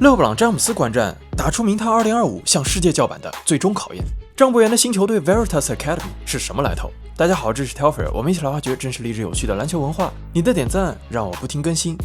勒布朗·詹姆斯观战，打出明探2025向世界叫板的最终考验。张博元的新球队 Veritas Academy 是什么来头？大家好，这是 Telfair， 我们一起来挖掘真实励志有趣的篮球文化。你的点赞让我不停更新。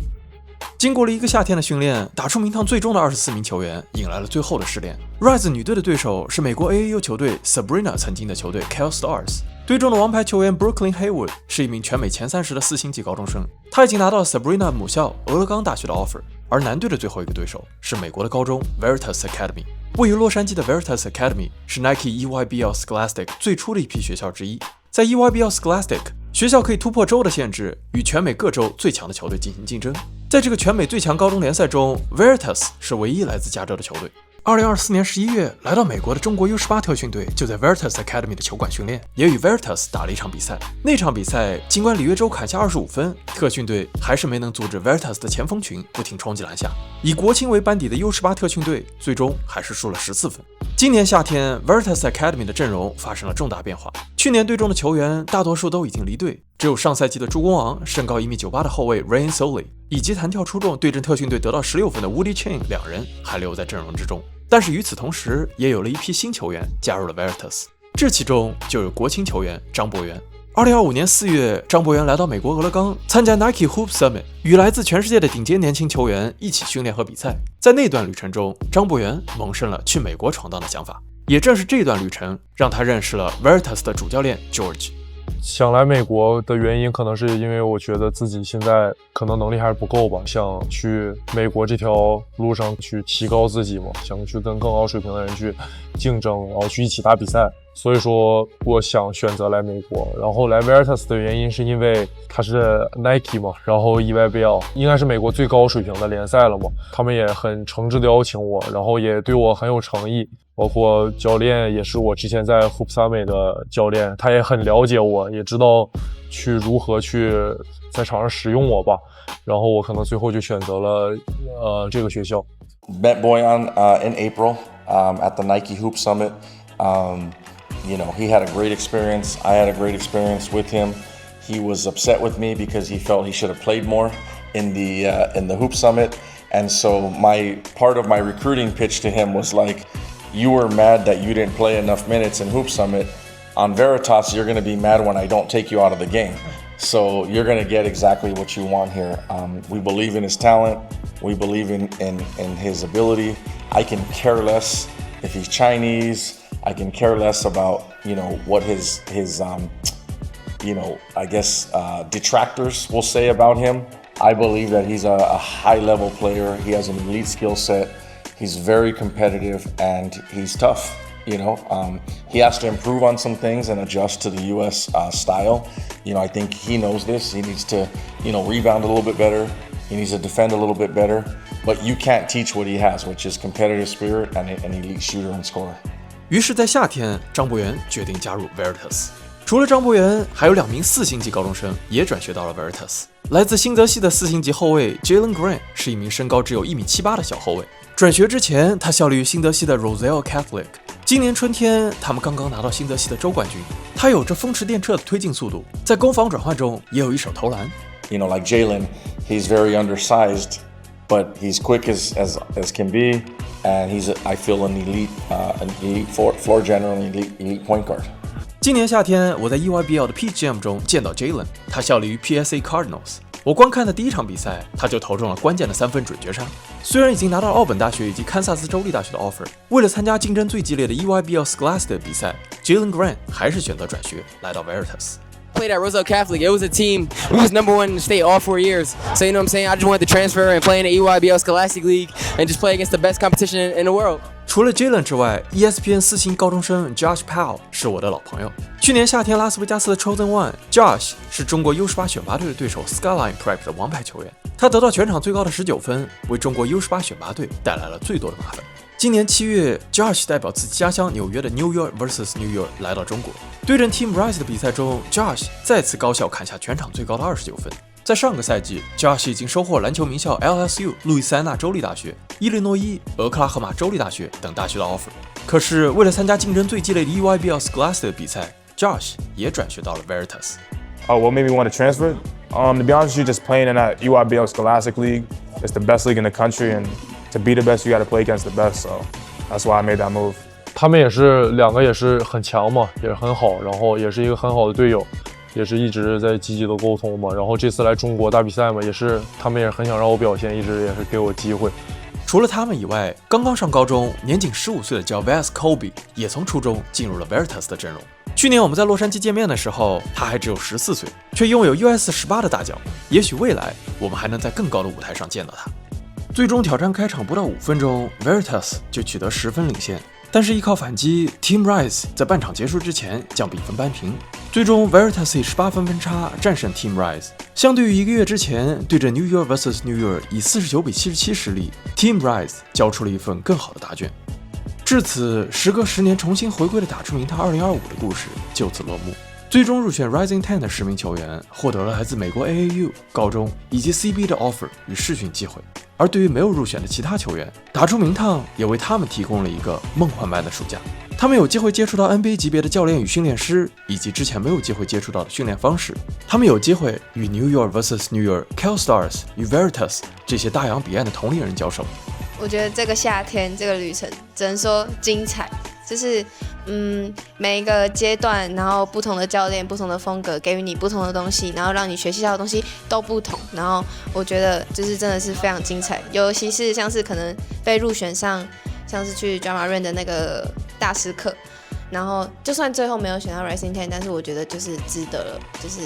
经过了一个夏天的训练，打出名堂最终的24名球员迎来了最后的试炼。Rise 女队的对手是美国 AAU 球队 Sabrina 曾经的球队 Cal Stars。队中的王牌球员 Brooklyn Haywood 是一名全美前30的4星级高中生，他已经拿到了 Sabrina 母校俄勒冈大学的 offer。而男队的最后一个对手是美国的高中 Veritas Academy。位于洛杉矶的 Veritas Academy 是 Nike EYBL Scholastic 最初的一批学校之一。在 EYBL Scholastic， 学校可以突破州的限制，与全美各州最强的球队进行竞争。在这个全美最强高中联赛中， Veritas 是唯一来自加州的球队。2024年11月，来到美国的中国 U18 特训队就在 Veritas Academy 的球馆训练，也与 Veritas 打了一场比赛。那场比赛，尽管里约州砍下25分，特训队还是没能阻止 Veritas 的前锋群不停冲击篮下。以国青为班底的 U18 特训队最终还是输了14分。今年夏天 Veritas Academy 的阵容发生了重大变化，去年队中的球员大多数都已经离队，只有上赛季的助攻王、身高1.98米的后卫 Ryan Soley 以及弹跳出众对阵特训队得到16分的 Woody Chain 两人还留在阵容之中。但是与此同时，也有了一批新球员加入了 Veritas， 这其中就有国青球员张博元。2025年4月，张博元来到美国俄勒冈参加 Nike Hoop Summit， 与来自全世界的顶尖年轻球员一起训练和比赛。在那段旅程中，张博元萌生了去美国闯荡的想法。也正是这段旅程，让他认识了 Veritas 的主教练 George。想来美国的原因，可能是因为我觉得自己现在可能能力还是不够吧，想去美国这条路上去提高自己嘛，想去跟更高水平的人去竞争，然后去一起打比赛。所以说我想选择来美国。然后来 Veritas 的原因是因为它是 Nike 嘛，然后 EYBL 应该是美国最高水平的联赛了嘛，他们也很诚挚的邀请我，然后也对我很有诚意。包括教练也是我之前在 Hoop Summit 的教练，他也很了解我，也知道去如何去在场上使用我吧。然后我可能最后就选择了这个学校。 Met Boyan in April at the Nike Hoop Summit. You know, he had a great experience. I had a great experience with him. He was upset with me because he felt he should have played more in the Hoop Summit. And so part of my recruiting pitch to him was like, you were mad that you didn't play enough minutes in Hoop Summit. On Veritas, you're going to be mad when I don't take you out of the game. So you're going to get exactly what you want here. We believe in his talent. We believe in his ability. I can care less if he's Chinese. I can care less about, you know, what his you know, I guess detractors will say about him. I believe that he's a high-level player. He has an elite skill set. He's very competitive and he's tough. You know, he has to improve on some things and adjust to the U.S. Style. You know, I think he knows this. He needs to, you know, rebound a little bit better. He needs to defend a little bit better. But you can't teach what he has, which is competitive spirit and an elite shooter and scorer. 于是，在夏天，张博元决定加入 Veritas。除了张博元，还有2名4星级高中生也转学到了 Veritas。来自新泽西的4星级后卫 Jalen Green 是一名身高只有1.78米的小后卫。转学之前，他效力于新泽西的 Roselle Catholic。今年春天，他们刚刚拿到新泽西的州冠军。他有着风驰电掣的推进速度，在攻防转换中也有一手投篮。You know, like Jalen, he's very undersized, but he's quick as can be, and he's I feel an elite floor general, elite point guard. 今年夏天，我在 EYBL 的 PGM 中见到 Jalen， 他效力于 PSA Cardinals。我观看的第一场比赛，他就投中了关键的3分准绝杀。虽然已经拿到奥本大学以及堪萨斯州立大学的 offer， 为了参加竞争最激烈的 EYBL Scholastic 比赛 ，Jalen Green 还是选择转学来到 Veritas。Played at Roselle Catholic. It was a team. We was number 1 in the state all 4 years. So you know what I'm saying? I just wanted to transfer and play in the EYBL Scholastic League and just play against the best competition in the world. 除了 Jalen 之外 ，ESPN 4星高中生 Josh Powell 是我的老朋友。去年夏天拉斯维加斯的 Chosen One，Josh 是中国 U18 选拔队的对手 Skyline Prep 的王牌球员。他得到全场最高的19分，为中国 U18 选拔队带来了最多的麻烦。今年7月 ，Josh 代表自己家乡纽约的 New York vs New York 来到中国，对阵 Team Rise 的比赛中 ，Josh 再次高效砍下全场最高的29分。在上个赛季 ，Josh 已经收获篮球名校 LSU 路易斯安那州立大学、伊利诺伊、俄克拉荷马州立大学等大学的 offer。可是为了参加竞争最激烈的 EYBL Scholastic 比赛 ，Josh 也转学到了 Veritas。What made me want to transfer? To be honest with you, just playing in that EYBL Scholastic League, it's the best league in the country, and to be the best, you got to play against the best. So that's why I made that move. 他们两个也是很强嘛，也是很好，然后也是一个很好的队友，也是一直在积极的沟通嘛。然后这次来中国打比赛嘛，他们也很想让我表现，一直也是给我机会。除了他们以外，刚刚上高中、年仅15岁的叫 Vaz Kobe 也从初中进入了 Veritas 的阵容。去年我们在洛杉矶见面的时候，他还只有14岁，却拥有 US 18的大脚。也许未来我们还能在更高的舞台上见到他。最终挑战开场不到5分钟 ，Veritas 就取得10分领先。但是依靠反击 ，Team Rise 在半场结束之前将比分扳平，最终 Veritas 以18分分差战胜 Team Rise。相对于1个月之前对着 New York vs New York 以49比77失利 ，Team Rise 交出了一份更好的答卷。至此，时隔10年重新回归的打出名堂2025的故事就此落幕。最终入选 Rising 10的10名球员获得了来自美国 AAU 高中以及 CB 的 offer 与试训机会。而对于没有入选的其他球员，打出名堂也为他们提供了一个梦幻般的暑假。他们有机会接触到 NBA 级别的教练与训练师，以及之前没有机会接触到的训练方式。他们有机会与 New York vs New York、Cal Stars 与 Veritas 这些大洋彼岸的同龄人交手。我觉得这个夏天这个旅程只能说精彩，就是每一个阶段，然后不同的教练、不同的风格，给予你不同的东西，然后让你学习到的东西都不同。然后我觉得就是真的是非常精彩，尤其是像是可能被入选上，像是去 Drama Run 的那个大师课，然后就算最后没有选到 Rising 10，但是我觉得就是值得了，就是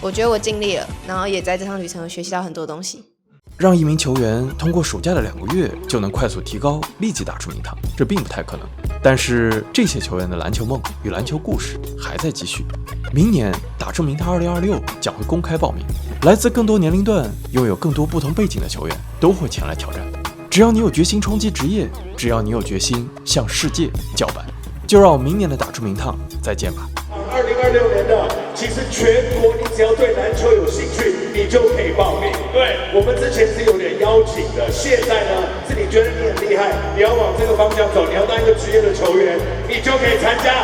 我觉得我尽力了，然后也在这趟旅程有学习到很多东西。让一名球员通过暑假的2个月就能快速提高，立即打出名堂，这并不太可能。但是这些球员的篮球梦与篮球故事还在继续。明年打出名堂2026将会公开报名，来自更多年龄段、拥有更多不同背景的球员都会前来挑战。只要你有决心冲击职业，只要你有决心向世界叫板，就让我们明年的打出名堂再见吧。2026年的，其实全国你只要对篮球有兴趣，你就可以报名。对，我们之前是有点邀请的，现在呢是你觉得你很厉害，你要往这个方向走，你要当一个职业的球员，你就可以参加